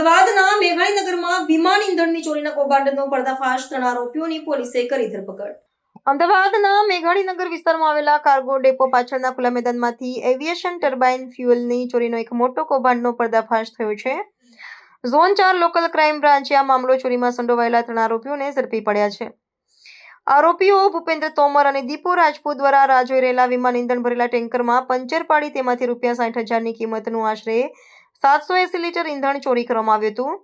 અમદાવાદના મેઘાણીનગરમાં વિમાન ઇંધણની ચોરીના કૌભાંડનો પર્દાફાશ, 3 આરોપીઓની પોલીસે કરી ધરપકડ. અમદાવાદના મેઘાણીનગર વિસ્તારમાં આવેલા કાર્ગો ડેપો પાછળના ખુલ્લા મેદાનમાંથી એવિએશન ટર્બાઇન ફ્યુઅલની ચોરીનો એક મોટો કૌભાંડનો પર્દાફાશ થયો છે. ઝોન 4 લોકલ ક્રાઇમ બ્રાન્ચે આ મામલો ચોરીમાં સંડોવાયેલા 3 આરોપીઓને ઝડપી પડ્યા છે. આરોપીઓ ભૂપેન્દ્ર તોમર અને દીપુ રાજપૂત દ્વારા રાહ જોઈ રહેલા વિમાન ઇંધણ ભરેલા ટેન્કરમાં પંચર પાડી તેમાંથી ₹60,000ની કિંમતનું આશરે 780 લીટર ઇંધણ ચોરી કરવામાં આવ્યું હતું.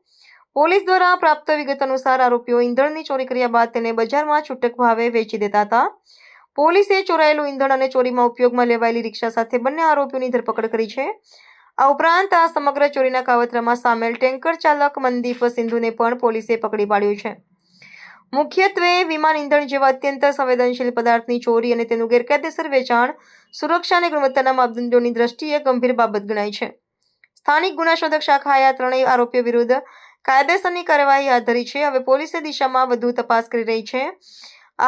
પોલીસ દ્વારા પ્રાપ્ત વિગત અનુસાર આરોપીઓ ઇંધણની ચોરી કર્યા બાદ તેને બજારમાં છૂટક ભાવે વેચી દેતા હતા. પોલીસે ચોરાયેલું ઇંધણ અને ચોરીમાં ઉપયોગમાં લેવાયેલી રિક્ષા સાથે બંને આરોપીઓની ધરપકડ કરી છે. આ ઉપરાંત આ સમગ્ર ચોરીના કાવતરામાં સામેલ ટેન્કર ચાલક મનદીપ સિંધુને પણ પોલીસે પકડી પાડ્યો છે. મુખ્યત્વે વિમાન ઇંધણ જેવા અત્યંત સંવેદનશીલ પદાર્થની ચોરી અને તેનું ગેરકાયદેસર વેચાણ સુરક્ષા અને ગુણવત્તાના માપદંડોની દ્રષ્ટિએ ગંભીર બાબત ગણાય છે. સ્થાનિક ગુના શોધક શાખાએ આ ત્રણેય આરોપીઓ વિરુદ્ધ કાયદેસરની કાર્યવાહી હાથ ધરી છે. હવે પોલીસ દિશામાં વધુ તપાસ કરી રહી છે.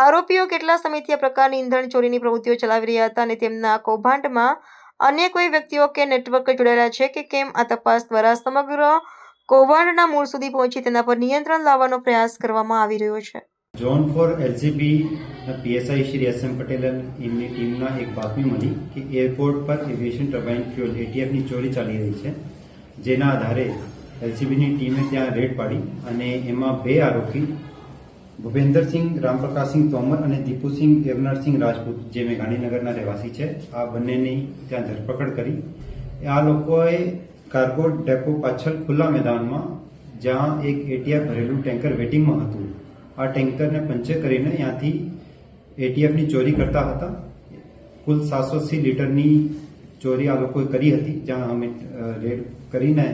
આરોપીઓ કેટલા સમયથી આ પ્રકારની ઇંધણ ચોરીની પ્રવૃત્તિઓ ચલાવી રહ્યા હતા અને તેમના કૌભાંડમાં અન્ય કોઈ વ્યક્તિઓ કે નેટવર્ક જોડાયેલા છે કે કેમ, આ તપાસ દ્વારા સમગ્ર કૌભાંડના મૂળ સુધી પહોંચી તેના પર નિયંત્રણ લાવવાનો પ્રયાસ કરવામાં આવી રહ્યો છે. Zone 4 LCB PSI Shri SM Patel એમની ટીમના એક બાતમી મળી કે એરપોર્ટ પર એવિએશન ટર્બાઇન ફ્યુઅલ એટીએફની ચોરી ચાલી રહી છે. જેના આધારે એલસીબીની ટીમે ત્યાં રેડ પાડી અને એમાં 2 આરોપી ભૂપેન્દ્રસિંહ રામપ્રકાશસિંહ તોમર અને દીપુસિંહ દેવનરસિંહ રાજપૂત, જે મેઘાણીનગરના રહેવાસી છે, આ બંનેની ત્યાં ધરપકડ કરી. આ લોકોએ કાર્ગો ડેપો પાછળ ખુલ્લા મેદાનમાં, જ્યાં એક એટીએફ ભરેલું ટેન્કર વેટિંગમાં હતું, આ ટેન્કરને પંચર કરીને ત્યાંથી એટીએફની ચોરી કરતા હતા. કુલ 780 લીટરની ચોરી આ લોકોએ કરી હતી, જ્યાં અમે રેડ કરીને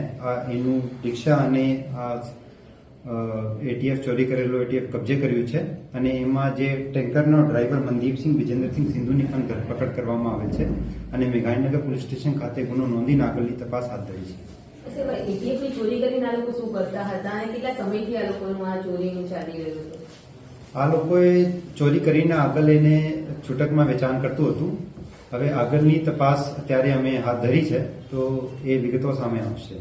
એનું રિક્ષા અને આ એટીએફ ચોરી કરેલો એટીએફ કબજે કર્યું છે. અને એમાં જે ટેન્કરનો ડ્રાઈવર મનદીપસિંહ વિજેન્દ્રસિંહ સિંધુની પણ ધરપકડ કરવામાં આવે છે અને મેઘાણીનગર પોલીસ સ્ટેશન ખાતે ગુનો નોંધીને આગળની તપાસ હાથ ધરી છે. એટીએફની ચોરી કરીને આ લોકો શું કરતા હતા અને કેટલા સમયથી આ લોકોનું આ ચોરીનું ચાલી રહ્યું હતું? આ લોકોએ ચોરી કરીને આગળ લઈને છૂટકમાં વેચાણ કરતું હતું. હવે આગળની તપાસ અત્યારે અમે હાથ ધરી છે, તો એ વિગતો સામે આવશે.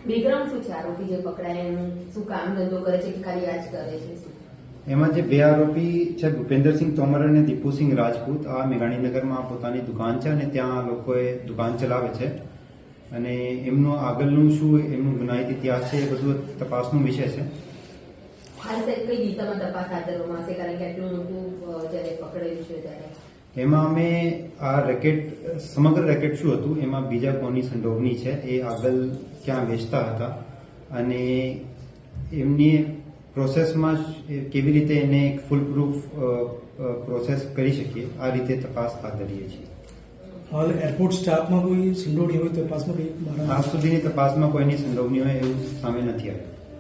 બેકગ્રાઉન્ડ શું છે આરોપી જે પકડાય એનું? શું કામ ધંધો કરે છે કે ખાલી આ જ કરે છે? એમાં જે 2 આરોપી છે, ભૂપેન્દ્રસિંહ તોમર અને દીપુસિંહ રાજપૂત, આ મેઘાણીનગરમાં પોતાની દુકાન છે અને ત્યાં લોકોએ દુકાન ચલાવે છે. અને એમનું આગળનું શું એમનું ગુનાહિત ઇતિહાસ છે એ બધું તપાસનો વિષય છે. હાલ સાહેબ કઈ દિશામાં તપાસ હાથ ધરવામાં આવશે? કારણ કે આટલું મોટું જ્યારે પકડેલું છે ત્યારે એમાં અમે આ રેકેટ, સમગ્ર રેકેટ શું હતું, એમાં બીજા કોની સંડોવણી છે, એ આગળ ક્યાં વેચતા હતા અને એમની પ્રોસેસમાં કેવી રીતે એને એક ફૂલ પ્રૂફ પ્રોસેસ કરી શકીએ, આ રીતે તપાસ હાથ ધરીએ છીએ. હાલ એરપોર્ટ સ્ટાફમાં કોઈ સંડોવણી હોય તો તપાસમાં કંઈ આજ સુધીની તપાસમાં કોઈની સંડોવણી હોય એવું સામે નથી આવ્યું.